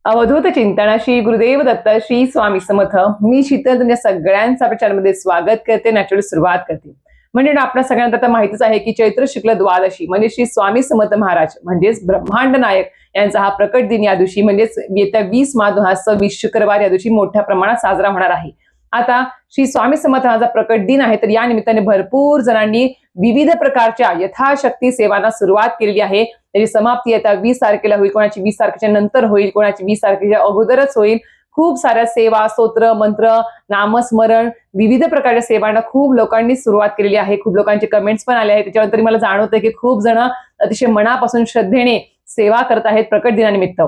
अवधूत चिंतन श्री गुरुदेव दत्त श्री स्वामी समर्थ. मी शीतल तुमच्या सगळ्यांचं आपल्या चॅनलमध्ये स्वागत करते. नॅचरली सुरुवात करते. म्हणजे आपल्या सगळ्यांना आता माहितीच आहे की चैत्र शुक्ल द्वादशी म्हणजे श्री स्वामी समर्थ महाराज म्हणजेच ब्रह्मांड नायक यांचा हा प्रकट दिन या दिवशी म्हणजेच येत्या 20 मार्च 2026 शुक्रवार या दिवशी मोठ्या प्रमाणात साजरा होणार आहे. आता श्री स्वामी समर्थांचा प्रकट दिन आहे, तर या निमित्ताने भरपूर जणांनी विविध प्रकारच्या यथाशक्ती सेवांना सुरुवात केलेली आहे. त्याची समाप्ती आता 20 तारखेला होईल, कोणाची 20 तारखेच्या नंतर होईल, कोणाची 20 तारखेच्या अगोदरच होईल. खूप साऱ्या सेवा, स्तोत्र, मंत्र, नामस्मरण, विविध प्रकारच्या सेवांना खूप लोकांनी सुरुवात केलेली आहे. खूप लोकांचे कमेंट्स पण आले आहेत. त्याच्यानंतर मला जाणवतं की खूप जण अतिशय मनापासून श्रद्धेने सेवा करत आहेत प्रकट दिनानिमित्त.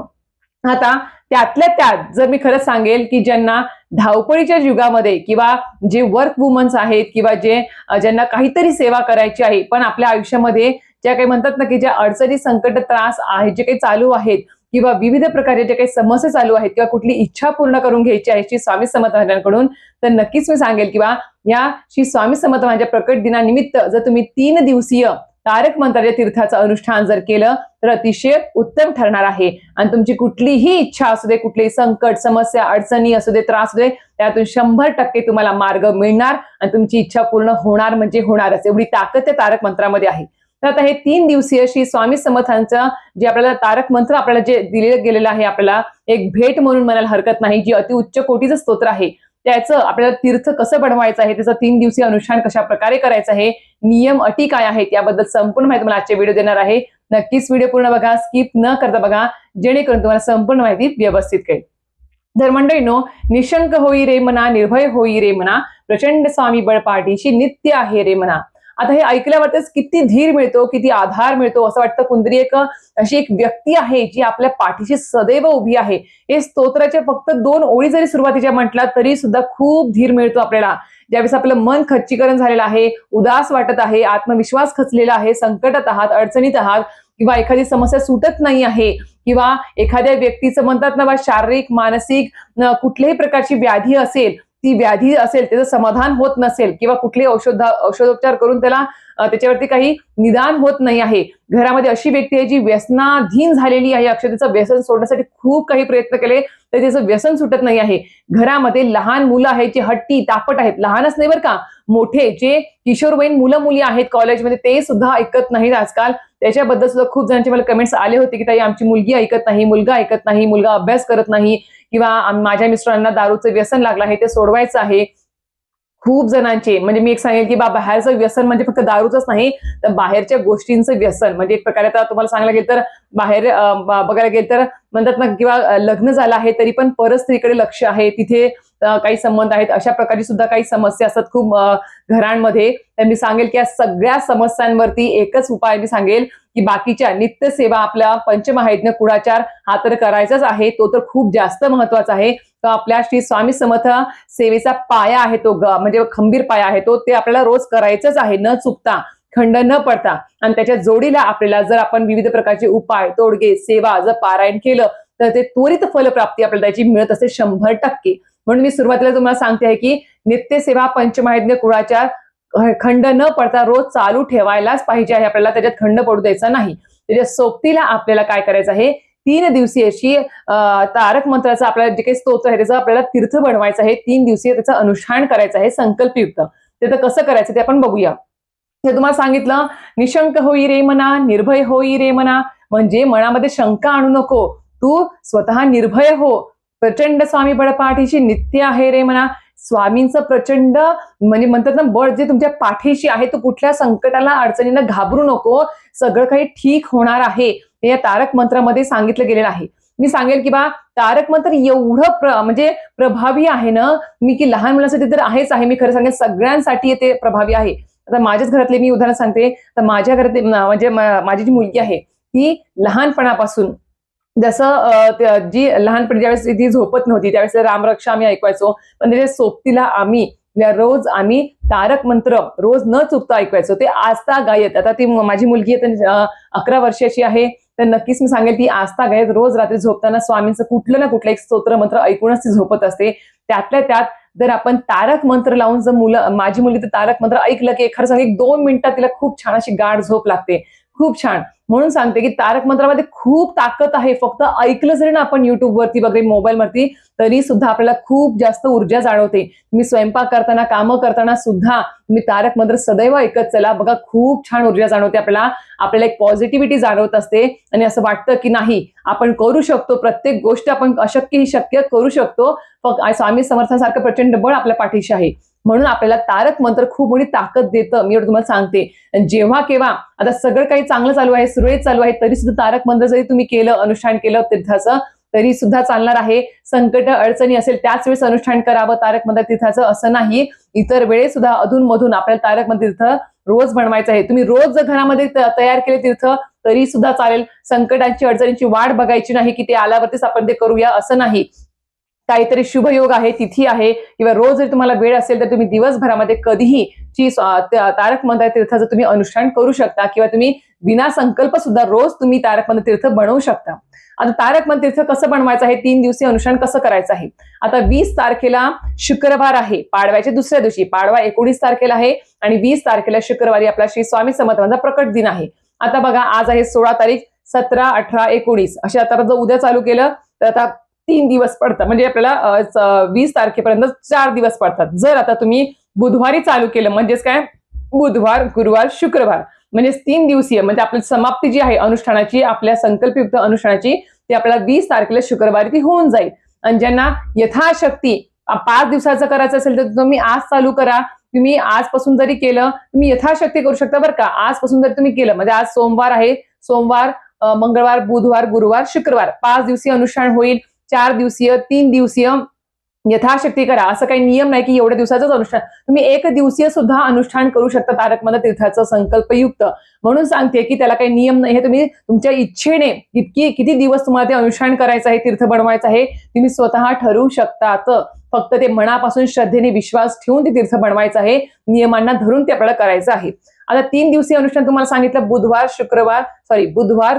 आता त्यातल्या त्यात जर मी खरंच सांगेल की ज्यांना धावपळीच्या युगामध्ये किंवा जे वर्क वुमन्स आहेत किंवा ज्यांना काहीतरी सेवा करायची आहे, पण आपल्या आयुष्यामध्ये ज्या काही म्हणतात ना की ज्या अडचणी, संकट, त्रास आहेत जे काही चालू आहेत किंवा विविध प्रकारचे जे काही समस्या चालू आहेत किंवा कुठली इच्छा पूर्ण करून घ्यायची आहे श्री स्वामी समर्थ महाराजांकडून, तर नक्कीच मी सांगेल किंवा या श्री स्वामी समर्थ महाराजांच्या प्रकट दिनानिमित्त जर तुम्ही 3 दिवसीय तारक मंत्राच्या तीर्थाचं अनुष्ठान जर केलं तर अतिशय उत्तम ठरणार आहे. आणि तुमची कुठलीही इच्छा असू दे, कुठलीही संकट, समस्या, अडचणी असू दे, त्रास असू दे, त्यातून 100% तुम्हाला मार्ग मिळणार आणि तुमची इच्छा पूर्ण होणार म्हणजे होणारच. एवढी ताकद त्या तारक मंत्रामध्ये आहे. तर आता हे 3 दिवसीय श्री स्वामी समर्थांचं जे आपल्याला तारक मंत्र आपल्याला जे दिलेलं गेलेलं आहे, आपल्याला एक भेट म्हणून म्हणायला हरकत नाही, जी अति उच्च कोटीचं स्तोत्र आहे, त्याचं आपल्याला तीर्थ कसं बनवायचं आहे, त्याचं 3 दिवसीय अनुष्ठान कशा प्रकारे करायचं आहे, नियम अटी काय आहेत याबद्दल संपूर्ण माहिती मला आजच्या व्हिडिओ देणार आहे. नक्कीच व्हिडिओ पूर्ण बघा, स्किप न करता बघा, जेणेकरून तुम्हाला संपूर्ण माहिती व्यवस्थित कळेल. तर मंडळींनो, निशंक होई रे मना, निर्भय होई रे मना, प्रचंड स्वामी बळ पाठीशी नित्य आहे रे मना. आता हे ऐकल्यावरच किती धीर मिळतो, किती आधार मिळतो. असं वाटतं कुंदरी अशी एक व्यक्ती आहे जी आपल्या पाठीशी सदैव उभी आहे. हे स्तोत्राचे फक्त 2 ओळी जरी सुरुवातीच्या म्हटला तरी सुद्धा खूप धीर मिळतो आपल्याला. ज्यावेळेस आपलं मन खच्चीकरण झालेलं आहे, उदास वाटत आहे, आत्मविश्वास खचलेला आहे, संकटात आहात, अडचणीत आहात किंवा एखादी समस्या सुटत नाही आहे किंवा एखाद्या व्यक्तीचं म्हणतात ना शारीरिक, मानसिक कुठल्याही प्रकारची व्याधी असेल, ती व्याधी असेल, त्याचं समाधान होत नसेल किंवा कुठले औषधोपचार करून त्याच्यावरती काही निदान होत नाही आहे. घरामध्ये अशी व्यक्ती आहे जी व्यसनाधीन झालेली आहे, अक्षरशः त्याचं व्यसन सोडण्यासाठी खूप काही प्रयत्न केले तर त्याचं व्यसन सुटत नाही आहे. घरामध्ये लहान मुलं आहेत जे हट्टी, तापट आहेत, लहानच नाही बरं का, मोठे जे किशोरवयीन मुलं मुली आहेत कॉलेजमध्ये, ते सुद्धा ऐकत नाहीत आजकाल. त्याच्याबद्दल सुद्धा खूप जणांचे मला कमेंट्स आले होते की ताई आमची मुलगी ऐकत नाही, मुलगा ऐकत नाही, मुलगा अभ्यास करत नाही किंवा माझ्या मिस्टरांना दारूचं व्यसन लागलं आहे, ते सोडवायचं आहे. खूप जणांचे म्हणजे मी एक सांगेल की बाहेरचं व्यसन म्हणजे फक्त दारूचंच नाही, तर बाहेरच्या गोष्टींचं व्यसन म्हणजे एक प्रकारे आता तुम्हाला सांगायला गेलं तर बाहेर बघायला गेलं तर म्हणतात ना किंवा लग्न झालं आहे तरी पण परस्त्रीकडे लक्ष आहे, तिथे काही संबंध आहेत, अशा प्रकारची सुद्धा काही समस्या असतात खूप घरांमध्ये. तर मी सांगेल की या सगळ्या समस्यांवरती एकच उपाय मी सांगेल की बाकीच्या नित्य सेवा, आपल्या पंचमहायज्ञ कुळाचार हा तर करायचाच आहे, तो तर खूप जास्त महत्वाचा आहे. तो आपल्या श्री स्वामी समर्थ सेवेचा पाया आहे, तो म्हणजे खंबीर पाया आहे तो, ते आपल्याला रोज करायचंच आहे न चुकता, खंड न पडता. आणि त्याच्या जोडीला आपल्याला जर आपण विविध प्रकारचे उपाय, तोडगे, सेवा जर पारायण केलं तर ते त्वरित फलप्राप्ती आपल्याला त्याची मिळत असते 100%. म्हणून मी सुरुवातीला तुम्हाला सांगते आहे की नित्य सेवा, पंचमहायज्ञ कुळाचार खंड न पडता रोज चालू ठेवायलाच पाहिजे आहे आपल्याला, त्याच्यात खंड पडू द्यायचा नाही. त्याच्या सोबतीला आपल्याला काय करायचं आहे, 3 दिवसीय अशी तारक मंत्राचा आपल्याला जे काही स्तोत्र आहे त्याचं आपल्याला तीर्थ बनवायचं आहे. 3 दिवसीय त्याचं अनुष्ठान करायचं आहे संकल्पयुक्त. ते तर कसं करायचं ते आपण बघूया. हे तुम्हाला सांगितलं, निशंक होई रे मना, निर्भय होई रे मना, म्हणजे मनामध्ये शंका आणू नको, तू स्वतः निर्भय हो. प्रचंड स्वामी बळ पाठीशी नित्य आहे रे मना. स्वामींचं प्रचंड म्हणजे म्हणतात ना बळ जे तुमच्या पाठीशी आहे, तो कुठल्या संकटाला, अडचणींना घाबरू नको, सगळं काही ठीक होणार आहे, हे या तारक मंत्रामध्ये सांगितलं गेलेलं आहे. मी सांगेल की तारक मंत्र एवढं म्हणजे प्रभावी आहे ना, मी की लहान मुलांसाठी तर आहेच आहे, मी खरं सांगेल सगळ्यांसाठी ते प्रभावी आहे. आता माझ्याच घरातले मी उदाहरण सांगते, तर माझ्या घरातले म्हणजे माझी जी मुलगी आहे ती लहानपणापासून जसं जी लहानपणी ज्यावेळेस ती झोपत नव्हती त्यावेळेस रामरक्षा आम्ही ऐकवायचो, पण त्याच्या सोबतीला रोज आम्ही तारक मंत्र रोज न चुकता ऐकवायचो, ते आस्था गायत. आता ती माझी मुलगी 11 वर्षाची आहे, तर नक्कीच मी सांगेल ती आस्था गायत रोज रात्री झोपताना स्वामींचं कुठलं ना कुठलं एक स्तोत्र मंत्र ऐकूनच ती झोपत असते. त्यातल्या त्यात जर आपण तारक मंत्र लावून जर माझी मुलगी तर तारक मंत्र ऐकलं की खरं सांगेल 2 मिनिटात तिला खूप छान अशी गाढ झोप लागते, खूप छान. म्हणून सांगते की तारक मंत्रामध्ये खूप ताकद आहे. फक्त ऐकलं जरी ना आपण युट्यूबवरती वगैरे मोबाईलवरती, तरी सुद्धा आपल्याला खूप जास्त ऊर्जा जाणवते. तुम्ही स्वयंपाक करताना, कामं करताना सुद्धा तुम्ही तारक मंत्र सदैव ऐकत चला. बघा खूप छान ऊर्जा जाणवते आपल्याला. आपल्याला एक पॉझिटिव्हिटी जाणवत असते आणि असं वाटतं की नाही आपण करू शकतो. प्रत्येक गोष्ट आपण अशक्य ही शक्य करू शकतो. फक्त स्वामी समर्थांसारखं प्रचंड बळ आपल्या पाठीशी आहे. म्हणून आपल्याला तारक मंत्र खूप मोठी ताकद देतं. मी तुम्हाला सांगते. जेव्हा केव्हा आता सगळं काही चांगलं चालू आहे, सुरळीत चालू आहे, तरी सुद्धा तारक मंत्र जरी तुम्ही केलं, अनुष्ठान केलं तीर्थाचं, तरी सुद्धा चालणार आहे. संकट अडचणी असेल त्याच वेळेस अनुष्ठान करावं तारक मंत्र तीर्थाचं असं नाही. इतर वेळेस सुद्धा अधूनमधून आपल्याला तारक मंत्र तीर्थ रोज बनवायचं आहे. तुम्ही रोज जर घरामध्ये तयार केले तीर्थ तरी सुद्धा चालेल. संकटांची अडचणींची वाट बघायची नाही की ते आल्यावरतीच आपण ते करूया असं नाही. काहीतरी शुभयोग आहे, तिथी आहे किंवा रोज जर तुम्हाला वेळ असेल तर तुम्ही दिवसभरामध्ये कधीही तारक मंत्र तीर्थाचं तुम्ही अनुष्ठान करू शकता किंवा तुम्ही विना संकल्प सुद्धा रोज तुम्ही तारक मंत्र तीर्थ बनवू शकता. आता तारक मंत्र तीर्थ कसं बनवायचं आहे, 3 दिवसीय अनुष्ठान कसं करायचं आहे. आता 20 तारखेला शुक्रवार आहे, पाडव्याच्या दुसऱ्या दिवशी. पाडवा 19 तारखेला आहे आणि 20 तारखेला शुक्रवारी आपला श्री स्वामी समर्थांचा प्रकट दिन आहे. आता बघा आज आहे 16 तारीख, 17, 18, 19 अशा. आता जर उद्या चालू केलं तर आता 3 दिवस पडतात. म्हणजे आपल्याला 20 तारखेपर्यंत 4 दिवस पडतात. जर आता तुम्ही बुधवारी चालू केलं म्हणजेच काय, बुधवार, गुरुवार, शुक्रवार म्हणजे 3 दिवसीय म्हणजे आपली समाप्ती जी आहे अनुष्ठानाची, आपल्या संकल्पयुक्त अनुष्ठानाची, ती आपल्याला 20 तारखेला शुक्रवारी ती होऊन जाईल. आणि ज्यांना यथाशक्ती 5 दिवसाचं करायचं असेल तर तुम्ही आज चालू करा. तुम्ही आजपासून जरी केलं तुम्ही यथाशक्ती करू शकता बरं का. आजपासून जरी तुम्ही केलं म्हणजे आज सोमवार आहे, सोमवार, मंगळवार, बुधवार, गुरुवार, शुक्रवार 5 दिवसीय अनुष्ठान होईल. 4 दिवसीय, 3 दिवसीय यथाशक्ती करा. असं काही नियम नाही की एवढ्या दिवसाचंच अनुष्ठान. तुम्ही 1 दिवसीय सुद्धा अनुष्ठान करू शकता तारक मंत्र तीर्थाचं संकल्पयुक्त. म्हणून सांगते की त्याला काही नियम नाही. हे तुम्ही तुमच्या इच्छेने किती दिवस तुम्हाला ते अनुष्ठान करायचं आहे, तीर्थ बनवायचं आहे, तुम्ही स्वतः ठरवू शकतात. फक्त ते मनापासून श्रद्धेने विश्वास ठेवून ते तीर्थ बनवायचं आहे. नियमांना धरून ते आपल्याला करायचं आहे. आता 3 दिवसीय अनुष्ठान तुम्हाला सांगितलं बुधवार,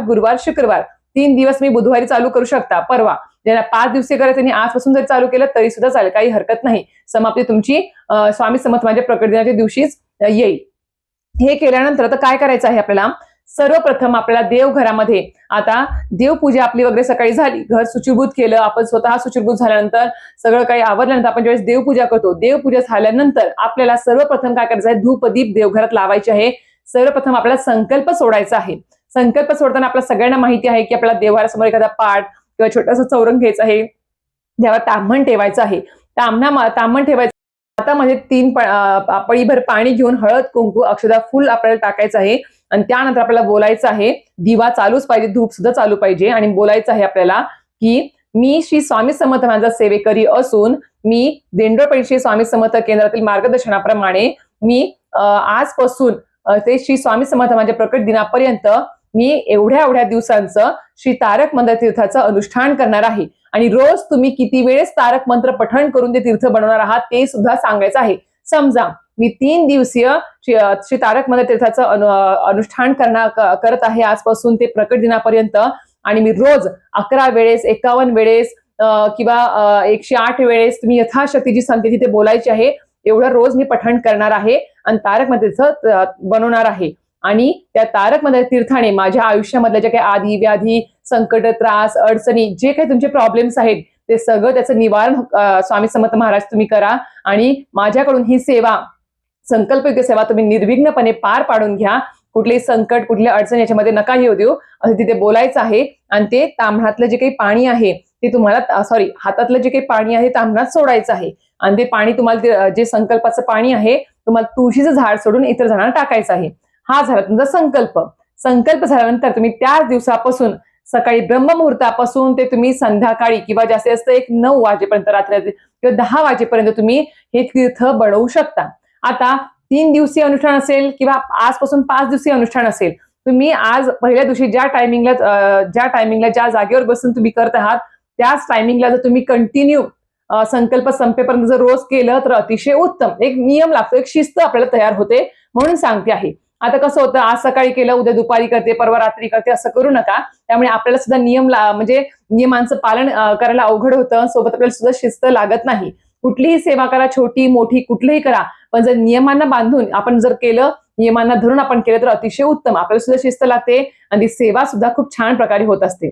गुरुवार, शुक्रवार 3 दिवस मी बुधवारी चालू करू शकता. परवा ज्यांना 5 दिवसीय करायचं त्यांनी आजपासून जर चालू केलं तरी सुद्धा चालेल, काही हरकत नाही. समाप्ती तुमची स्वामी समर्थ माझ्या प्रकट दिनाच्या दिवशीच येईल. हे केल्यानंतर आता काय करायचं आहे आपल्याला, सर्वप्रथम आपल्याला देवघरामध्ये आता देवपूजा आपली वगैरे सकाळी झाली, घर शुचिभूत केलं, आपण स्वतः शुचिभूत झाल्यानंतर सगळं काही आवरल्यानंतर आपण ज्यावेळेस देवपूजा करतो, देवपूजा झाल्यानंतर आपल्याला सर्वप्रथम काय करायचं आहे, धूपदीप देवघरात लावायचे आहे. सर्वप्रथम आपल्याला संकल्प सोडायचा आहे. संकल्प सोडताना आपल्या सगळ्यांना माहिती आहे की आपल्याला देवासमोर एखादा पाट किंवा छोटासा चौरंग घ्यायचा आहे, त्यावर ताम्हण ठेवायचं आहे. ताम्हण ठेवायचं. हातामध्ये 3 पळीभर पाणी घेऊन हळद, कुंकू, अक्षदा, फुल आपल्याला टाकायचं आहे आणि त्यानंतर आपल्याला बोलायचं आहे. दिवा चालूच पाहिजे, धूप सुद्धा चालू पाहिजे आणि बोलायचं आहे आपल्याला की मी श्री स्वामी समर्थ माझा सेवेकरी असून मी देंडोळपडी श्री स्वामी समर्थ केंद्रातील मार्गदर्शनाप्रमाणे मी आजपासून ते श्री स्वामी समर्थ माझ्या प्रकट दिनापर्यंत मी एवढ्या दिवसांचं श्री तारक मंत्र तीर्थाचं अनुष्ठान करणार आहे. आणि रोज तुम्ही किती वेळेस तारक मंत्र पठण करून ते तीर्थ बनवणार आहात ते सुद्धा सांगायचं आहे. समजा मी 3 दिवसीय श्री तारक मंत्र तीर्थाचं अनुष्ठान करत आहे आजपासून ते प्रकट दिनापर्यंत आणि मी रोज 11 वेळेस, 51 वेळेस किंवा 108 वेळेस तुम्ही यथाशक्ती जी सांगते तिथे बोलायची आहे. एवढं रोज मी पठण करणार आहे आणि तारक मंत्र तीर्थ बनवणार आहे. आणि त्या तारक मंत्र तीर्थाने माझ्या आयुष्यामधल्या ज्या काही आधी व्याधी, संकट, त्रास, अडचणी, जे काही तुमचे प्रॉब्लेम्स आहेत ते सगळं त्याचं निवारण स्वामी समर्थ महाराज तुम्ही करा आणि माझ्याकडून ही सेवा, संकल्पयुक्त सेवा तुम्ही निर्विघ्नपणे पार पाडून घ्या. कुठलेही संकट, कुठली अडचण याच्यामध्ये नका येऊ देऊ असं तिथे बोलायचं आहे. आणि ते ताम्हणातलं जे काही पाणी आहे ते तुम्हाला हातातलं जे काही पाणी आहे ताम्हणात सोडायचं आहे. आणि ते पाणी तुम्हाला जे संकल्पाचं पाणी आहे तुम्हाला तुळशीचं झाड सोडून इतर झाडांना टाकायचं आहे. हा झाला तुमचा संकल्प. संकल्प झाल्यानंतर तुम्ही त्याच दिवसापासून सकाळी ब्रह्ममुहूर्तापासून ते तुम्ही संध्याकाळी किंवा जास्तीत जास्त 9 वाजेपर्यंत, रात्री किंवा 10 वाजेपर्यंत तुम्ही हे तीर्थ बनवू शकता. आता 3 दिवसीय अनुष्ठान असेल किंवा आजपासून 5 दिवसीय अनुष्ठान असेल, तुम्ही आज पहिल्या दिवशी ज्या टायमिंगला ज्या जागेवर बसून तुम्ही करत आहात त्याच टायमिंगला जर तुम्ही कंटिन्यू संकल्प संपेपर्यंत जर रोज केलं तर अतिशय उत्तम. एक नियम लागतो, एक शिस्त आपल्याला तयार होते म्हणून सांगते आहे. आता कसं होतं, आज सकाळी केलं, उद्या दुपारी करते, परवा रात्री करते असं करू नका. त्यामुळे आपल्याला सुद्धा म्हणजे नियमांचं पालन करायला अवघड होतं, सोबत आपल्याला सुद्धा शिस्त लागत नाही. कुठलीही सेवा करा, छोटी मोठी कुठलीही करा, पण जर नियमांना बांधून आपण जर केलं नियमांना धरून आपण केलं तर अतिशय उत्तम. आपल्याला सुद्धा शिस्त लागते आणि ती सेवा सुद्धा खूप छान प्रकारे होत असते.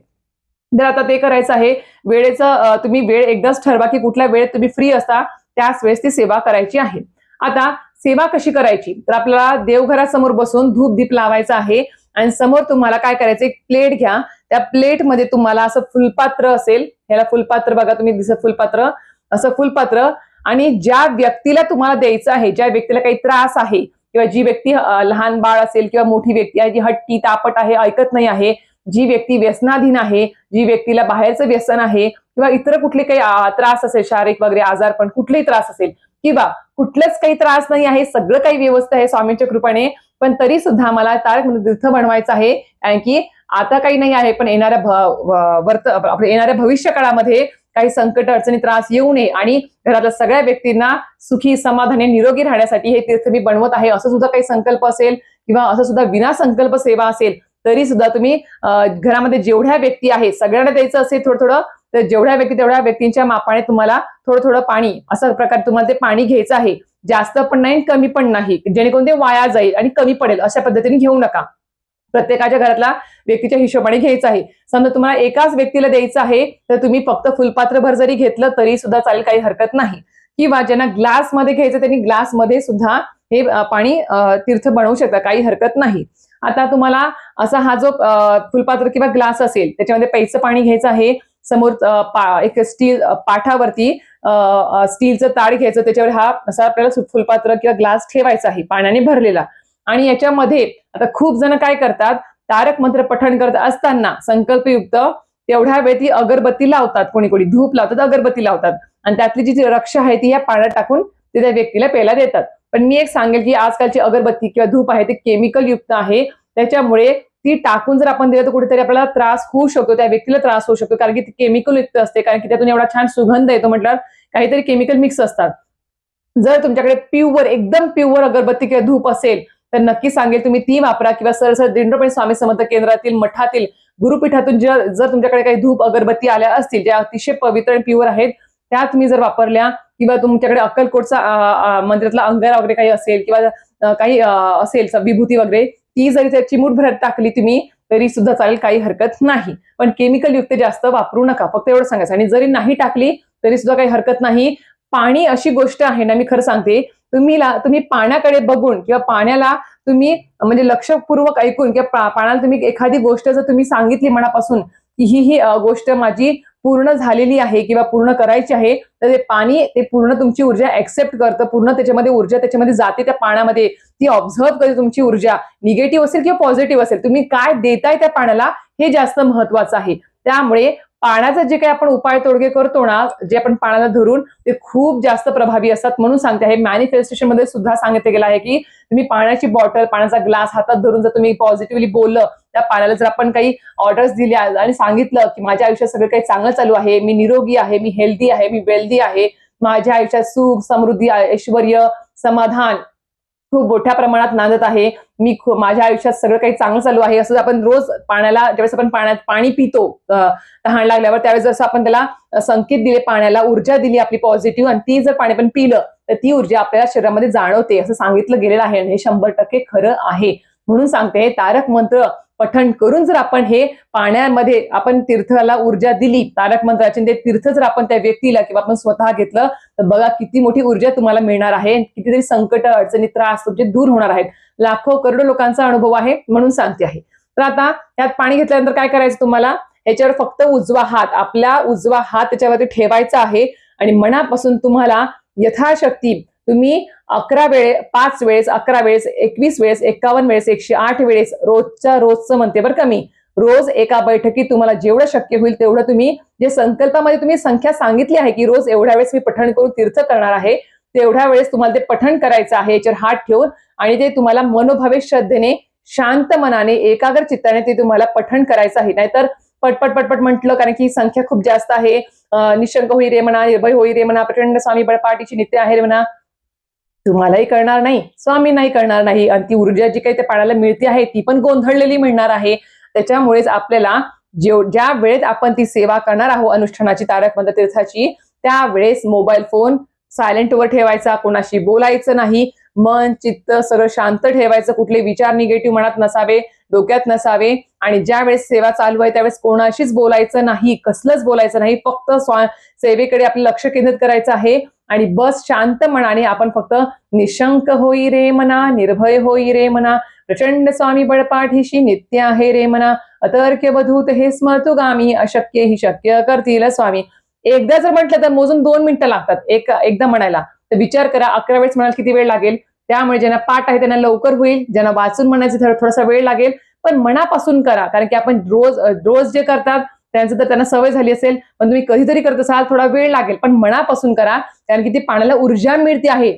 तर आता ते करायचं आहे. वेळेचं तुम्ही वेळ एकदाच ठरवा की कुठल्या वेळेत तुम्ही फ्री असता त्याच वेळेस ती सेवा करायची आहे. आता सेवा कशी करायची, तर आपल्याला देवघरासमोर बसून धूप दीप लावायचा आहे आणि समोर तुम्हाला काय करायचं, एक प्लेट घ्या. त्या प्लेटमध्ये तुम्हाला असं फुलपात्र असेल, ह्याला फुलपात्र बघा तुम्ही दिसत, फुलपात्र, असं फुलपात्र. आणि ज्या व्यक्तीला तुम्हाला द्यायचं आहे, ज्या व्यक्तीला काही त्रास आहे किंवा जी व्यक्ती लहान बाळ असेल किंवा मोठी व्यक्ती आहे जी हट्टी तापट आहे, ऐकत नाही आहे, जी व्यक्ती व्यसनाधीन आहे, जी व्यक्तीला बाहेरचं व्यसन आहे किंवा इतर कुठले काही त्रास असेल, शारीरिक वगैरे आजार, पण कुठलेही त्रास असेल किंवा कुठलंच काही त्रास नाही आहे, सगळं काही व्यवस्था आहे स्वामींच्या कृपेने, पण तरी सुद्धा मला तारक मंत्र तीर्थ बनवायचं आहे. कारण की आता काही नाही आहे, पण येणाऱ्या भविष्य काळामध्ये काही संकट अडचणी त्रास येऊ नये आणि घरातल्या सगळ्या व्यक्तींना सुखी समाधानी निरोगी राहण्यासाठी हे तीर्थ मी बनवत आहे. असं सुद्धा काही संकल्प असेल किंवा असं सुद्धा विना संकल्प सेवा असेल तरी सुद्धा तुम्ही घरामध्ये जेवढ्या व्यक्ती आहेत सगळ्यांना द्यायचं असेल थोडं थोडं, तर जेवढ्या व्यक्ती तेवढ्या व्यक्तींच्या मापाने तुम्हाला थोडं थोडं पाणी, अशा प्रकारे तुम्हाला ते पाणी घ्यायचं आहे. जास्त पण नाही कमी पण नाही, जेणेकरून ते वाया जाईल आणि कमी पडेल अशा पद्धतीने घेऊ नका. प्रत्येकाच्या घरातला व्यक्तीच्या हिशोबाने घ्यायचं आहे. समजा तुम्हाला एकाच व्यक्तीला द्यायचं आहे तर तुम्ही फक्त फुलपात्रभर जरी घेतलं तरी सुद्धा चालेल, काही हरकत नाही. किंवा ज्यांना ग्लासमध्ये घ्यायचं त्यांनी ग्लासमध्ये सुद्धा हे पाणी तीर्थ बनवू शकता, काही हरकत नाही. आता तुम्हाला असा हा जो फुलपात्र किंवा ग्लास असेल त्याच्यामध्ये प्यायचं पाणी घ्यायचं आहे. समोर एक स्टील पाठावरती स्टीलचं ताट घ्यायचं, त्याच्यावर हा असा आपल्याला फुलपात्र किंवा ग्लास ठेवायचा आहे पाण्याने भरलेला. आणि याच्यामध्ये आता खूप जण काय करतात, तारक मंत्र पठण करत असताना संकल्पयुक्त तेवढ्या वेळ ती अगरबत्ती लावतात, कोणी कोणी धूप लावतात, अगरबत्ती लावतात आणि त्यातली जी रक्ष आहे ती या पाण्यात टाकून ते त्या व्यक्तीला प्यायला देतात. पण मी एक सांगेल की आजकालची अगरबत्ती किंवा धूप आहे ते केमिकल युक्त आहे, त्याच्यामुळे ती टाकून जर आपण दिलं तर कुठेतरी आपल्याला त्रास होऊ शकतो, त्या व्यक्तीला त्रास होऊ शकतो, कारण की ती केमिकल युक्त असते, कारण की त्यातून एवढा छान सुगंध येतो म्हटल्यावर काहीतरी केमिकल मिक्स असतात. जर तुमच्याकडे प्युअर, एकदम प्युअर अगरबत्ती किंवा धूप असेल तर नक्की सांगेल तुम्ही ती वापरा, किंवा सरसर दिंडोपंत स्वामी समर्थ केंद्रातील, मठातील, गुरुपीठातून जर तुमच्याकडे काही धूप अगरबत्ती आल्या असतील ज्या अतिशय पवित्र आणि प्युअर आहेत त्या तुम्ही जर वापरल्या, किंवा तुमच्याकडे अक्कलकोटचा मंदिरातला अंगारा वगैरे काही असेल किंवा काही असेल विभूती वगैरे, ती जरी त्या चिमूटभरात टाकली तुम्ही तरी सुद्धा चालेल, काही हरकत नाही. पण केमिकल युक्त जास्त वापरू नका, फक्त एवढं सांगायचं. आणि जरी नाही टाकली तरी सुद्धा काही हरकत नाही. पाणी अशी गोष्ट आहे ना, मी खरं सांगते, तुम्ही पाण्याकडे बघून किंवा पाण्याला तुम्ही म्हणजे लक्षपूर्वक ऐकून किंवा पाण्याला तुम्ही एखादी गोष्ट जर तुम्ही सांगितली मनापासून की ही गोष्ट माझी पूर्ण झालेली आहे किंवा पूर्ण करायची आहे, तर ते पाणी ते पूर्ण तुमची ऊर्जा ऍक्सेप्ट करतं, पूर्ण त्याच्यामध्ये ऊर्जा त्याच्यामध्ये जाते, त्या पाण्यामध्ये ती ऑब्झर्व करते तुमची ऊर्जा, निगेटिव्ह असेल किंवा पॉझिटिव्ह असेल. तुम्ही काय देताय त्या पाण्याला हे जास्त महत्वाचं आहे. त्यामुळे पाण्याचा जे काही आपण उपाय तोडगे करतो ना, जे आपण पाण्याला धरून, ते खूप जास्त प्रभावी असतात. म्हणून सांगते, हे मॅनिफेस्टेशन मध्ये सुद्धा सांगितलं गेलं आहे की तुम्ही पाण्याची बॉटल, पाण्याचा ग्लास हातात धरून जर तुम्ही पॉझिटिव्हली बोललं, त्या पाण्याला जर आपण काही ऑर्डर्स दिल्या आणि सांगितलं की माझ्या आयुष्यात सगळं काही चांगलं चालू आहे, मी निरोगी आहे, मी हेल्दी आहे, मी वेल्दी आहे, माझ्या आयुष्यात सुख समृद्धी ऐश्वर समाधान खूप मोठ्या प्रमाणात नांदत आहे, माझ्या आयुष्यात सगळं काही चांगलं चालू आहे, असं आपण रोज पाण्याला, ज्यावेळेस आपण पाणी पितो तहान लागल्यावर, त्यावेळेस जसं आपण त्याला संकेत दिले, पाण्याला ऊर्जा दिली आपली पॉझिटिव्ह, आणि ती जर पाणी पण पिलं तर ती ऊर्जा आपल्या शरीरामध्ये जाणवते असं सांगितलं गेलेलं आहे. आणि हे 100% खरं आहे. म्हणून सांगते, तारक मंत्र पठण करून जर आपण हे पाण्यामध्ये आपण तीर्थाला ऊर्जा दिली तारक मंत्राची, ते तीर्थ जर आपण त्या व्यक्तीला किंवा आपण स्वतः घेतलं तर बघा किती मोठी ऊर्जा तुम्हाला मिळणार आहे, कितीतरी संकट अडचणी त्रास तुमचे दूर होणार आहेत. लाखो करोडो लोकांचा अनुभव आहे, म्हणून सांगते आहे. तर आता त्यात पाणी घेतल्यानंतर काय करायचं, तुम्हाला याच्यावर फक्त उजवा हात, आपला उजवा हात त्याच्यावरती ठेवायचा आहे आणि मनापासून तुम्हाला यथाशक्ती तुम्ही 11 वेळेस, 5 वेळेस, 11 वेळेस, 21 वेळेस, 51 वेळेस, 108 वेळेस रोजचं म्हणते बरं का मी, रोज एका बैठकीत तुम्हाला जेवढं शक्य होईल तेवढं तुम्ही, जे संकल्पामध्ये तुम्ही संख्या सांगितली आहे की रोज एवढ्या वेळेस मी पठण करून तीर्थ करणार आहे, तेवढ्या वेळेस तुम्हाला ते पठण करायचं आहे याच्यावर हात ठेवून. आणि ते तुम्हाला मनोभावे श्रद्धेने, शांत मनाने, एकाग्र चित्ताने ते तुम्हाला पठण करायचं आहे. नाहीतर पटपट पटपट म्हटलं, कारण की संख्या खूप जास्त आहे, निशंक होई रे म्हणा, निर्भय होई रे म्हणा, प्रचंड स्वामी बळपाटीची नित्य आहे रे म्हणा, तुम्हालाही करणार नाही, स्वामींनाही करणार नाही, आणि ती ऊर्जा जी काही त्या पाण्याला मिळते आहे ती पण गोंधळलेली मिळणार आहे. त्याच्यामुळेच आपल्याला ज्या वेळेत आपण ती सेवा करणार आहोत अनुष्ठानाची, तारक मंत्र तीर्थाची, त्यावेळेस मोबाईल फोन सायलेंटवर ठेवायचा, कोणाशी बोलायचं नाही. मन चित्त सगळं शांत ठेवायचं, कुठले विचार निगेटिव्ह मनात नसावे, डोक्यात नसावे. आणि ज्या वेळेस सेवा चालू आहे त्यावेळेस कोणाशीच बोलायचं नाही, कसलंच बोलायचं नाही. फक्त सेवेकडे आपलं लक्ष केंद्रित करायचं आहे आणि बस शांत मनाने आपण फक्त निशंक होई रे मना, निर्भय होई रे मना, प्रचंड स्वामी बळपाठीशी नित्य आहे रे मना, अतर्क्य वधूत हे स्मर्तुगामी, अशक्य ही शक्य करतील स्वामी. एकदा जर म्हटलं तर मोजून 2 मिनिटं लागतात एकदा म्हणायला. तर विचार करा 11 वेळेस म्हणाल किती वेळ लागेल. त्यामुळे ज्यांना पाठ आहे त्यांना लवकर होईल, ज्यांना वाचून म्हणायचं थोडासा वेळ लागेल, पण मनापासून करा. कारण की आपण रोज जे करतात त्यांचं तर त्यांना सवय झाली असेल, पण तुम्ही कधीतरी करत असाल थोडा वेळ लागेल, पण मनापासून करा. कारण की ती पाण्याला ऊर्जा मिळते आहे.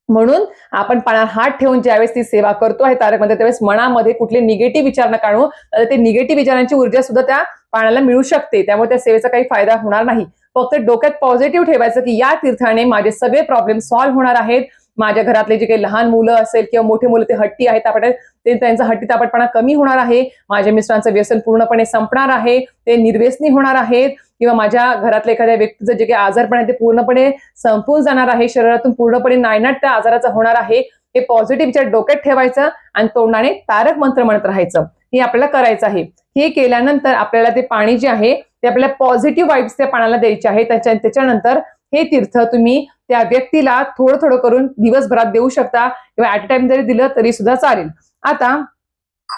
म्हणून आपण पाण्यावर हात ठेवून ज्यावेळेस ती सेवा करतो आहे तारक मंत्र, त्यावेळेस मनामध्ये कुठले निगेटिव्ह विचार न काढू. ते निगेटिव्ह विचारांची ऊर्जा सुद्धा त्या पाण्याला मिळू शकते, त्यामुळे त्या सेवेचा काही फायदा होणार नाही. फक्त डोक्यात पॉझिटिव्ह ठेवायचं की या तीर्थाने माझे सगळे प्रॉब्लेम सॉल्व्ह होणार आहेत. माझ्या घरातले जे काही लहान मुलं असेल किंवा मोठे मुलं ते हट्टी आहेत, ते त्यांचा हट्टी तापटपणा कमी होणार आहे. माझ्या मिस्टरांचं व्यसन पूर्णपणे संपणार आहे, ते निर्व्यसनी होणार आहेत. किंवा माझ्या घरातल्या एखाद्या व्यक्तीचं जे काही आजारपण आहे ते पूर्णपणे संपून जाणार आहे, शरीरातून पूर्णपणे नायनाट त्या आजाराचा होणार आहे. हे पॉझिटिव्ह विचार डोक्यात ठेवायचं आणि तोंडाने तारक मंत्र म्हणत राहायचं. हे आपल्याला करायचं आहे. हे केल्यानंतर आपल्याला ते पाणी जे आहे ते आपल्याला पॉझिटिव्ह वाईब्स त्या पाण्याला द्यायचे आहे. त्याच्यानंतर हे तीर्थ तुम्ही त्या व्यक्तीला थोडं थोडं करून दिवसभरात देऊ शकता किंवा ऍट अ टाइम जरी दिलं तरी सुद्धा चालेल. आता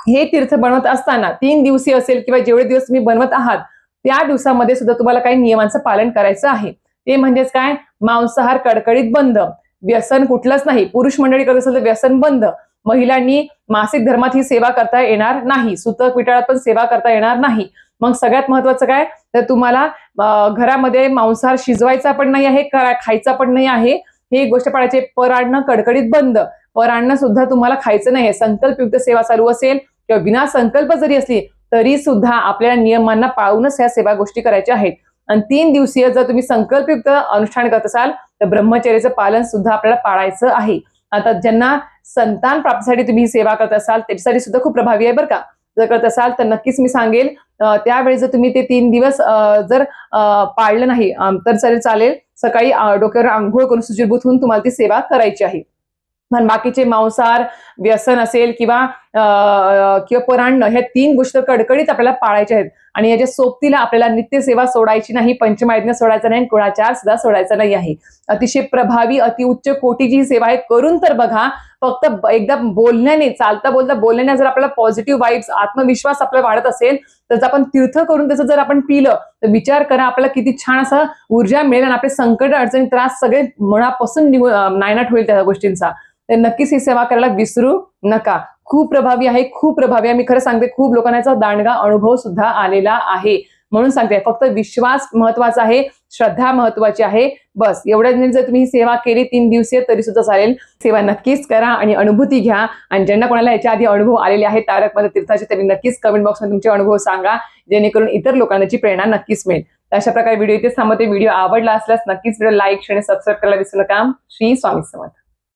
हे तीर्थ बनवत असताना 3 दिवसीय असेल किंवा जेवढे दिवस तुम्ही बनवत आहात त्या दिवसामध्ये सुद्धा तुम्हाला काही नियमांचं पालन करायचं आहे. ते म्हणजेच काय, मांसाहार कडकडीत बंद, व्यसन कुठलंच नाही. पुरुष मंडळी करत असेल तर व्यसन बंद. महिलांनी मासिक धर्मात ही सेवा करता येणार नाही, सुतक विटाळात पण सेवा करता येणार नाही. मग सगळ्यात महत्वाचं काय, तर तुम्हाला घरामध्ये मांसाहार शिजवायचा पण नाही आहे, खायचा पण नाही आहे. हे गोष्ट पाळायची. पर आणणं कडकडीत बंद, पर आणणं सुद्धा तुम्हाला खायचं नाही. संकल्पयुक्त सेवा चालू असेल किंवा विना संकल्प जरी असली तरी सुद्धा आपल्या नियमांना पाळूनच ह्या सेवा गोष्टी करायच्या आहेत. आणि 3 दिवसीय जर तुम्ही संकल्पयुक्त अनुष्ठान करत असाल तर ब्रह्मचर्याचं पालन सुद्धा आपल्याला पाळायचं आहे. आता ज्यांना संतान प्राप्तीसाठी तुम्ही ही सेवा करत असाल त्याच्यासाठी सुद्धा खूप प्रभावी आहे बरं का. जर करत असाल तर नक्कीच मी सांगेल त्यावेळी जर तुम्ही ते 3 दिवस जर पाळलं नाही तर चालेल. सकाळी डोक्यावर आंघोळ करून सुचिरभूत होऊन तुम्हाला ती सेवा करायची आहे. पण बाकीचे मांसाहार, व्यसन असेल किंवा परान्न, ह्या 3 गोष्टी कडकडीत आपल्याला पाळायच्या आहेत. आणि याच्या सोबतीला आपल्याला नित्यसेवा सोडायची नाही, पंचमायज्ञ सोडायचा नाही, कुणाचार सुद्धा सोडायचा नाही आहे. अतिशय प्रभावी अतिउच्च कोटीची ही सेवा आहे. करून तर बघा. फक्त एकदा बोलण्याने, चालता बोलता बोलण्याने जर आपल्याला पॉझिटिव्ह वाईब्स, आत्मविश्वास आपला वाढत असेल तर आपण तीर्थ करून त्याचं जर आपण पिलं तर विचार करा आपल्याला किती छान असं ऊर्जा मिळेल आणि आपले संकट, अडचणी, त्रास सगळे मनापासून नायनाट होईल त्या गोष्टींचा. तर नक्कीच ही सेवा करायला विसरू नका. खूप प्रभावी आहे, खूप प्रभावी आहे. मी खरं सांगते, खूप लोकांना याचा दांडगा अनुभव सुद्धा आलेला आहे. म्हणून सांगते, फक्त विश्वास महत्वाचा आहे, श्रद्धा महत्वाची आहे. बस एवढ्या जर तुम्ही ही सेवा केली 3 दिवसीय तरी सुद्धा चालेल. सेवा नक्कीच करा आणि अनुभूती घ्या. आणि ज्यांना कोणाला याच्या आधी अनुभव आलेले आहेत तारक मंत्र तीर्थाचे त्यांनी नक्कीच कमेंट बॉक्समध्ये तुमचे अनुभव सांगा, जेणेकरून इतर लोकांना त्याची प्रेरणा नक्कीच मिळेल. अशा प्रकारे व्हिडिओ इथेच थांबवते. व्हिडिओ आवडला असल्यास नक्कीच व्हिडिओ लाईक, शेअर आणि सबस्क्राईब करायला विसरू नका. श्री स्वामी समर्थ.